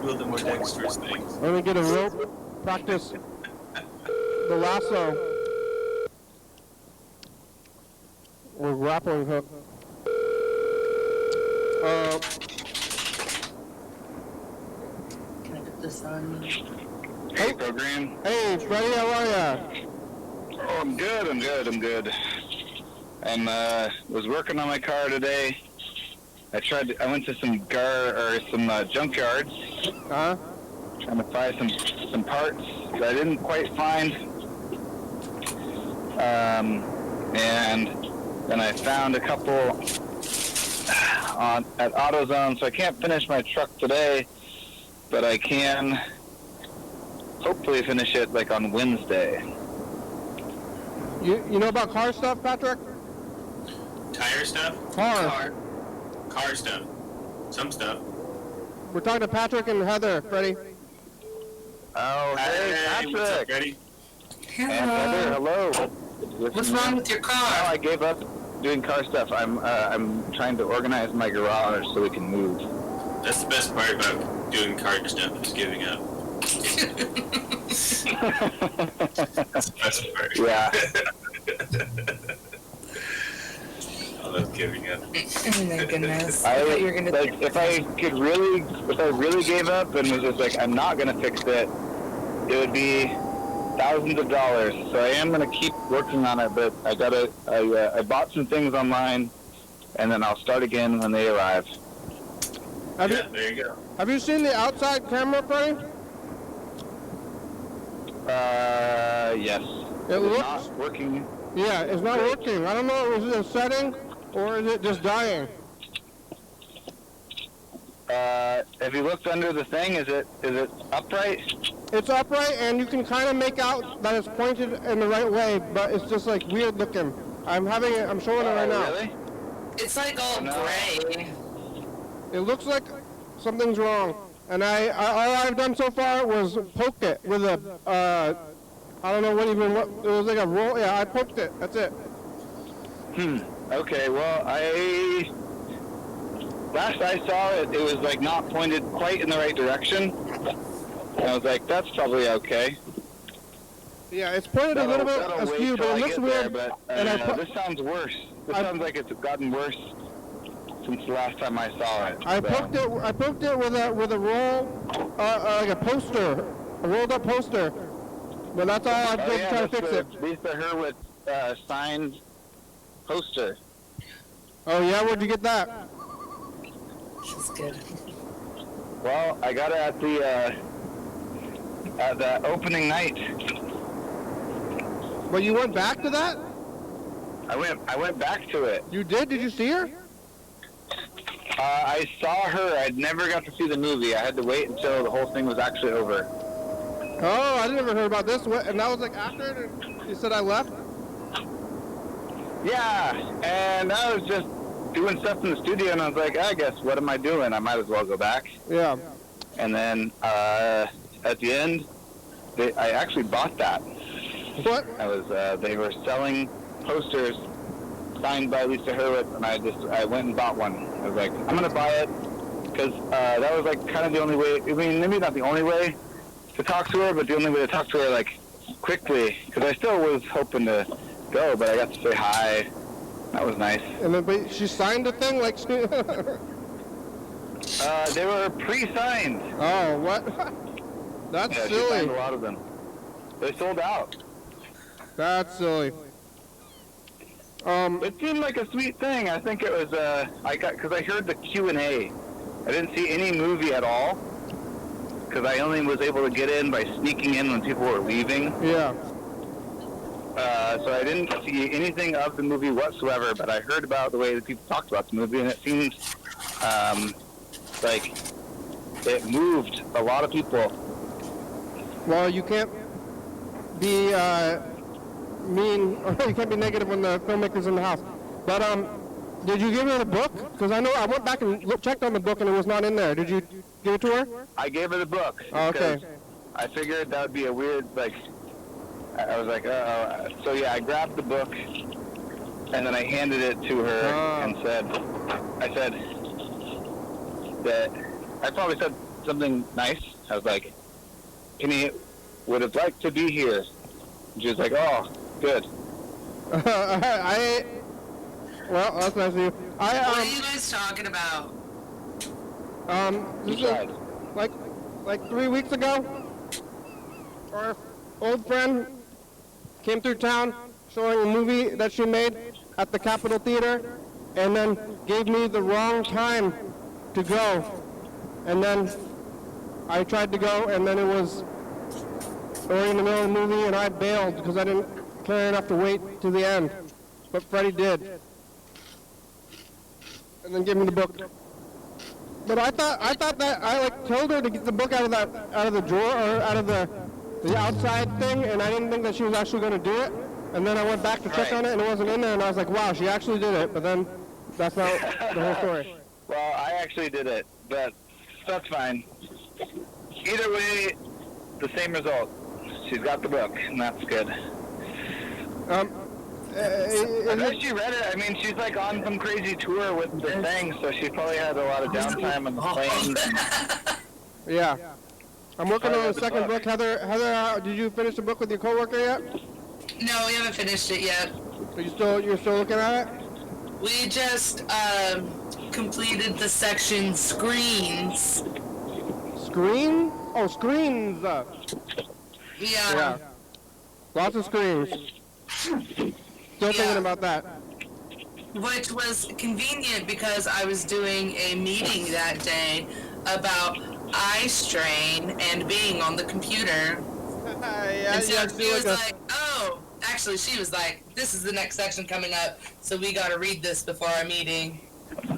build the more dexterous things. Let me get a rope. Practice the lasso. Or grappling hook. Can I put this on? Hey, program. Hey, Freddie, how are ya? Oh, I'm good. I was working on my car today. I went to some junkyards. Huh? Trying to find some parts that I didn't quite find. And then I found a couple at AutoZone, so I can't finish my truck today, but I can hopefully finish it like on Wednesday. You know about car stuff, Patrick? Tire stuff? Car. Car stuff. Some stuff. We're talking to Patrick and Heather, Freddie. Oh, hey, Hey, what's up, Patrick. Freddie? And Heather, hello. What's wrong with your No, car? I gave up doing car stuff. I'm trying to organize my garage so we can move. That's the best part about doing car stuff is giving up. That's the best part. Yeah. I love giving up. Oh my goodness. I thought you were gonna like if I really gave up and was just like I'm not gonna fix it, it would be thousands of dollars. So I am gonna keep working on it, but I bought some things online, and then I'll start again when they arrive. There you go. Have you seen the outside camera, Freddie? Yes. It looks. Not working. Yeah, it's not working. I don't know, is it a setting or is it just dying? Have you looked under the thing? Is it upright? It's upright and you can kind of make out that it's pointed in the right way, but it's just like weird looking. I'm showing it right now. Really? It's like all gray. It looks like something's wrong. And all I've done so far was poke it with a, I don't know what, it was like a roll. Yeah, I poked it. That's it. Okay, well, last I saw it, it was like not pointed quite in the right direction. And I was like, that's probably okay. Yeah, it's pointed a little bit askew, but it looks weird. There, but this sounds worse. This sounds like it's gotten worse since the last time I saw it. I poked it with a roll, like a poster, a rolled up poster. But that's all I've done to try to fix it. Lisa Hurwitz signed poster. Oh yeah, where'd you get that? She's good. Well, I got it at the opening night. But you went back to that? I went back to it. You did? Did you see her? I saw her. I'd never got to see the movie. I had to wait until the whole thing was actually over. Oh, I never heard about this. And that was like after you said I left? Yeah, and I was just doing stuff in the studio, and I was like, I guess, what am I doing? I might as well go back. Yeah. And then at the end, I actually bought that. What? They were selling posters signed by Lisa Hurwitz, and I went and bought one. I was like, I'm gonna buy it because that was like kind of the only way. I mean, maybe not the only way to talk to her, but the only way to talk to her like quickly. Because I still was hoping to go, but I got to say hi. That was nice. And then, but she signed the thing like. They were pre-signed. Oh, what? That's yeah, silly. She signed a lot of them. They sold out. That's silly. It seemed like a sweet thing. I think it was, because I heard the Q&A. I didn't see any movie at all, because I only was able to get in by sneaking in when people were leaving. Yeah. So I didn't see anything of the movie whatsoever, but I heard about the way that people talked about the movie, and it seemed like it moved a lot of people. Well, you can't be mean, or you can't be negative when the filmmaker's in the house. But did you give her the book? Because I know I went back and checked on the book and it was not in there. Did you give it to her? I gave her the book. Oh, okay. I figured that would be a weird, like, I was like, so yeah, I grabbed the book and then I handed it to her and I said that, I probably said something nice. I was like, Penny would have liked to be here. And she was like, oh, good. Well, that's nice of you. What are you guys talking about? This is like 3 weeks ago, our old friend came through town showing a movie that she made at the Capitol Theater, and then gave me the wrong time to go. And then I tried to go, and then it was already in the middle of the movie, and I bailed because I didn't care enough to wait to the end. But Freddie did. And then gave me the book. But I thought that I like told her to get the book out of the drawer or out of the outside thing, and I didn't think that she was actually going to do it. And then I went back to check on it, and it wasn't in there, and I was like, wow, she actually did it. But then that's not the whole story. Well, I actually did it, but that's fine. Either way, the same result. She's got the book, and that's good. I bet she read it. I mean, she's like on some crazy tour with the thing, so she probably had a lot of downtime on the plane. Yeah. I'm working on the second book. Heather, did you finish the book with your coworker yet? No, we haven't finished it yet. You're still looking at it? We just completed the section screens. Screen? Oh, screens. Yeah. Lots of screens. Still thinking about that. Which was convenient because I was doing a meeting that day about eye strain and being on the computer. And so she was like, oh, actually she was like, this is the next section coming up, so we got to read this before our meeting.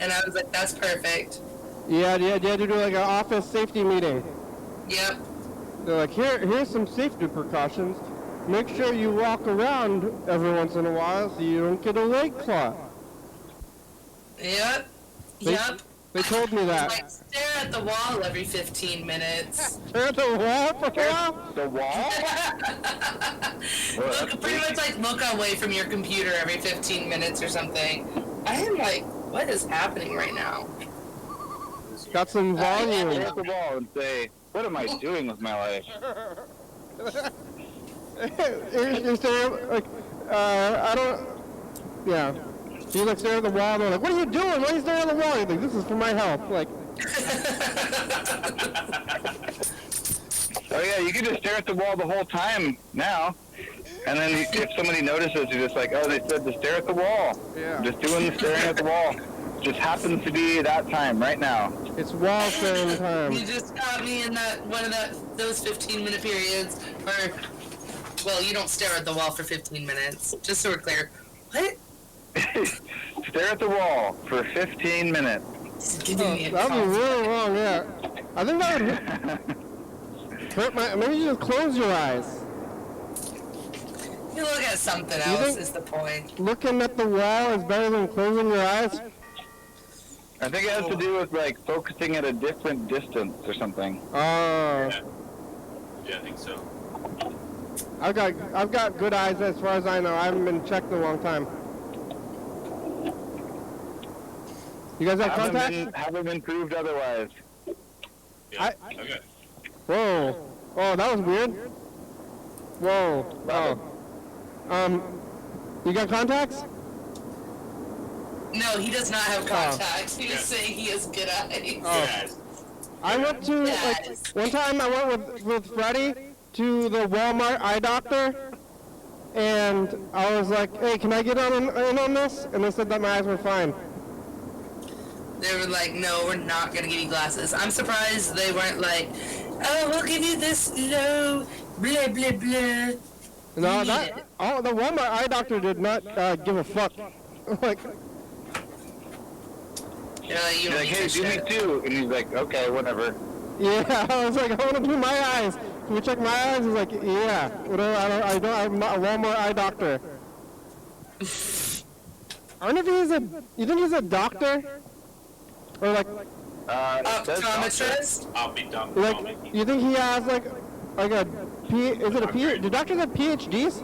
And I was like, that's perfect. Yeah, you had to do like an office safety meeting. Yep. They're like, here's some safety precautions. Make sure you walk around every once in a while so you don't get a leg clot. Yep. They told me that. Like, stare at the wall every 15 minutes. Stare at the wall for a while? The wall? Pretty much like look away from your computer every 15 minutes or something. I am like, what is happening right now? Got some volume. Stare at the wall and say, what am I doing with my life? You're staring, like, I don't, yeah. You like stare at the wall and they're like, what are you doing? Why are you staring at the wall? You're like, this is for my health. Like, oh yeah, you can just stare at the wall the whole time now. And then if somebody notices, you're just like, oh, they said to stare at the wall. Yeah. I'm just doing the staring at the wall. Just happens to be that time right now. it's wall staring time. You just got me in that one of those 15-minute periods where, well, you don't stare at the wall for 15 minutes. Just so we're clear. What? Stare at the wall for 15 minutes. That would be really wrong, yeah. I think that would hurt maybe you just close your eyes. You look at something else is the point. Looking at the wall is better than closing your eyes? I think it has to do with like focusing at a different distance or something. Yeah, I think so. I've got good eyes as far as I know. I haven't been checked in a long time. You guys have contacts? Haven't been proved otherwise. Yeah. Okay. Whoa. Oh, that was weird. Whoa. Oh. You got contacts? No, he does not have contacts. He was saying he has good eyes. Oh. Yes. I went to, like, one time I went with Freddie to the Walmart eye doctor, and I was like, hey, can I get in on this? And they said that my eyes were fine. They were like, no, we're not going to give you glasses. I'm surprised they weren't like, oh, we'll give you this low, blah, blah, blah. No, the Walmart eye doctor did not give a fuck. Like, He's like, hey, do me too. And he's like, okay, whatever. yeah, I was like, I want to do my eyes. can we check my eyes? He's like, yeah. Whatever. I'm not a Walmart eye doctor. I wonder if you think he's a doctor? Or like, Optometrist? I'll be done. like, you think he has like a do doctors have PhDs?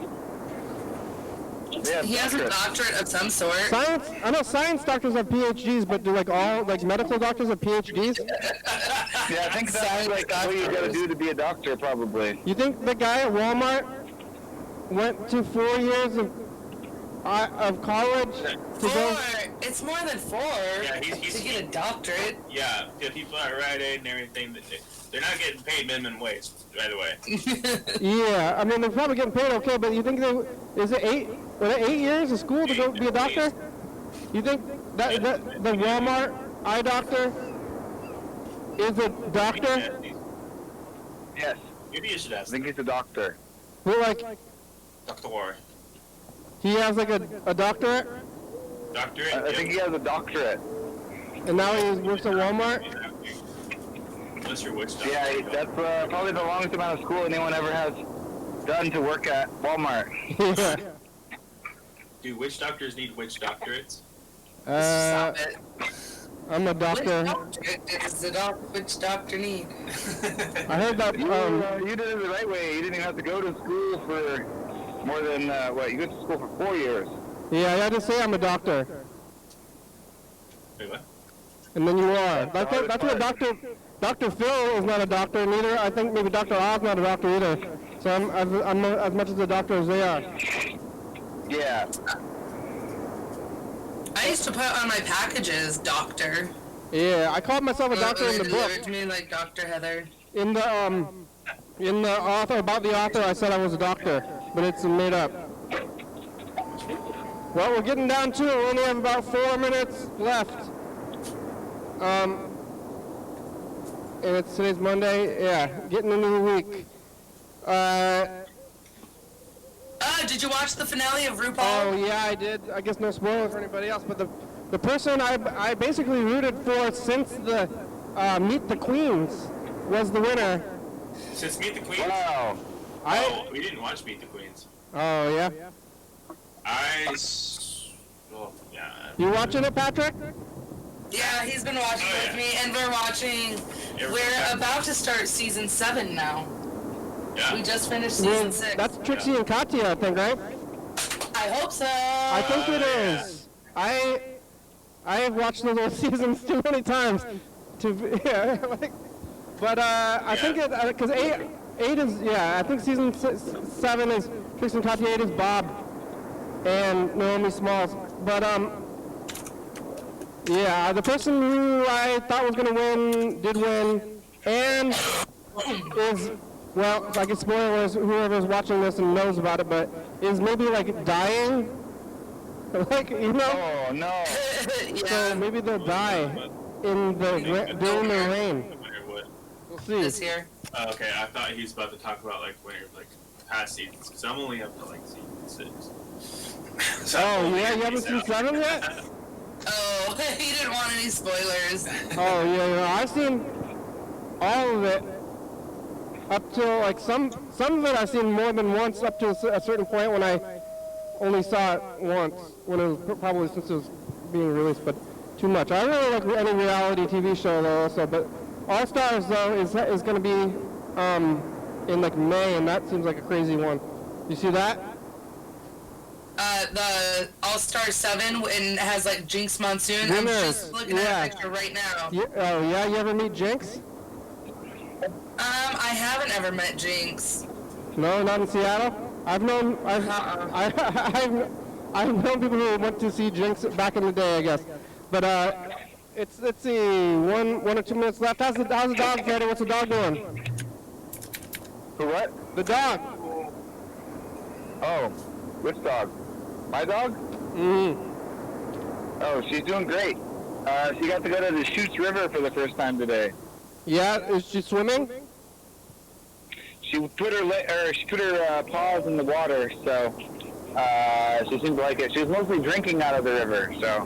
Yeah, He has a doctorate of some sort. Science, I know science doctors have PhDs, but do like all, like medical doctors have PhDs? Yeah, I think that's like what you gotta do to be a doctor, probably. You think the guy at Walmart went to 4 years of college to go? 4. It's more than 4. Yeah, he's to get a doctorate. Yeah, the people at Rite Aid and everything, they're not getting paid minimum wage, by the way. Yeah, I mean they're probably getting paid okay, but you think is it 8 years of school to go be a doctor? You think that the Walmart eye doctor is a doctor? Yes, Maybe you should I ask think he's a doctor. Well, like Dr. War. he has like a doctorate, Doctorate? I think he has a doctorate. and now he works at Walmart. Unless you're witch doctor. Yeah, that's probably the longest amount of school anyone ever has done to work at Walmart. Yeah. Do witch doctors need witch doctorates? Stop it. I'm a Which doctor. doctorate does which doctor need? I heard that. You did it the right way. You didn't even have to go to school for more than you went to school for 4 years. Yeah, I had to say I'm a doctor, Wait, what? and then you are. That's what Dr. Phil is not a doctor, neither. I think maybe Dr. Oz not a doctor either. So I'm as much as a doctor as they are. Yeah. I used to put on my packages, doctor. Yeah, I called myself a doctor in the They book. delivered to me like Dr. Heather. In the author, about the author, I said I was a doctor, but it's made up. Well, we're getting down to it. We only have about 4 minutes left. And it's today's Monday. Yeah, getting into the week. Did you watch the finale of RuPaul? Oh yeah, I did. I guess no spoiler for anybody else, but the person I basically rooted for since the Meet the Queens was the winner. Since Meet the Queens? Wow. We didn't watch Meet the Queens. Oh yeah. Yeah. You watching it, Patrick? Yeah, he's been watching with me, and we're watching. We're about to start season 7 now. Yeah. We just finished season 6. That's Trixie and Katya, I think, right? I hope so. I think it is. I have watched those old seasons too many times to but I think it because 8 is I think season 7 is Trixie and Katya, 8 is Bob and Naomi Smalls, but yeah, the person who I thought was gonna win did win, and is, well, I guess spoilers, whoever's watching this and knows about it, but is maybe like dying, like, you know? Oh no. Yeah. So maybe they'll die during the rain. We'll see. This here. Okay, I thought he was about to talk about like past seasons, because I'm only up to like season 6. So Oh yeah, you haven't seen 7 yet? Oh, he didn't want any spoilers. Oh yeah, I've seen all of it up to like some of it I've seen more than once up to a certain point when I only saw it once when it was probably since it was being released, but too much. I really like any reality TV show though also, but All Stars though is going to be in like May, and that seems like a crazy one. You see that? The All-Star 7 and has like Jinx Monsoon. I'm just looking at a picture right now. Oh yeah, you ever meet Jinx? I haven't ever met Jinx. No, not in Seattle. I've known people who went to see Jinx back in the day, I guess. But let's see, one or 2 minutes left. How's the dog, Freddie? What's the dog doing? For what? The dog. Oh, which dog? My dog? Mm-hmm. Oh, she's doing great. She got to go to the Chutes River for the first time today. Yeah, is she swimming? She put her paws in the water, so she seemed to like it. She was mostly drinking out of the river, so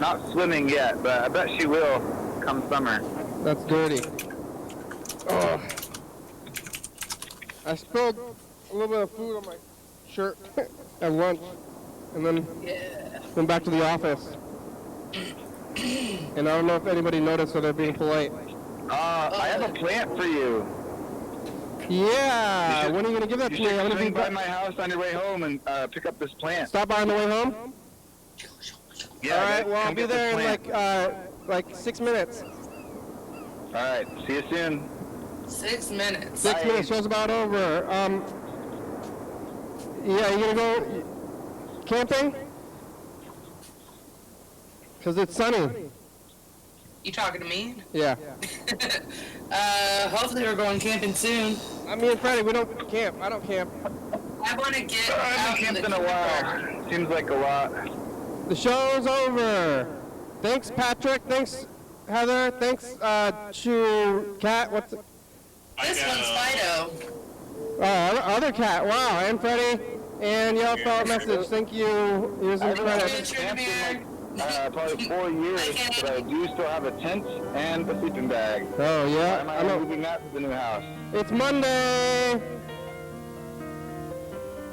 not swimming yet, but I bet she will come summer. That's dirty. Oh. I spilled a little bit of food on my shirt at lunch, and then went back to the office. And I don't know if anybody noticed, so they're being polite. I have a plant for you. Yeah, when are you gonna give that to me? I'm gonna swing by my house on your way home and pick up this plant. Stop by on the way home. Yeah. All right. Well, I'll come be get this there in plant. like 6 minutes. All right. See you soon. 6 minutes. 6 Bye. minutes. Show's about over. Yeah, you gonna go camping? Cause it's sunny. You talking to me? Yeah. Hopefully we're going camping soon. Me and Freddie, we don't camp. I don't camp. I want to get I out haven't in camped the in a while. Seems like a lot. The show's over. Thanks, Patrick. Thanks, Heather. Thanks, to Cat. What's it? This one's Fido. Oh, other Cat. Wow. And Freddie. And Yellow Fella Message. Thank you. Here's some I haven't credits. camped in probably 4 years, but I do still have a tent and a sleeping bag. Oh, Why yeah. am I I know. moving that to the new house? It's Monday.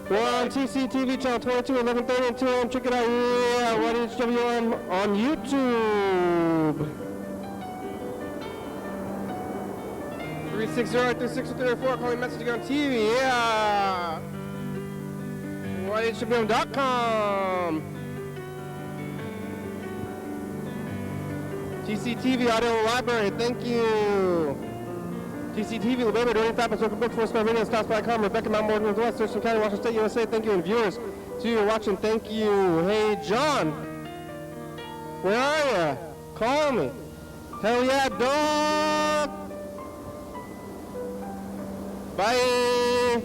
We're on TCTV Channel 22, 11:30 and 2 a.m. Check it out. Yeah, YDHWM on YouTube. 360-363-4. Calling messaging on TV. Yeah. YDHWM.com. TCTV Audio Library. Thank you. TCTV, La Baby, Dirty Fat, Circle Book, 4-Star Video, Stops.com, Rebecca, Mount Morgan, West, Thurston County, Washington State, USA, thank you, and viewers, to you watching, thank you. Hey, John, where are you? Call me. Hell yeah, dog. Bye.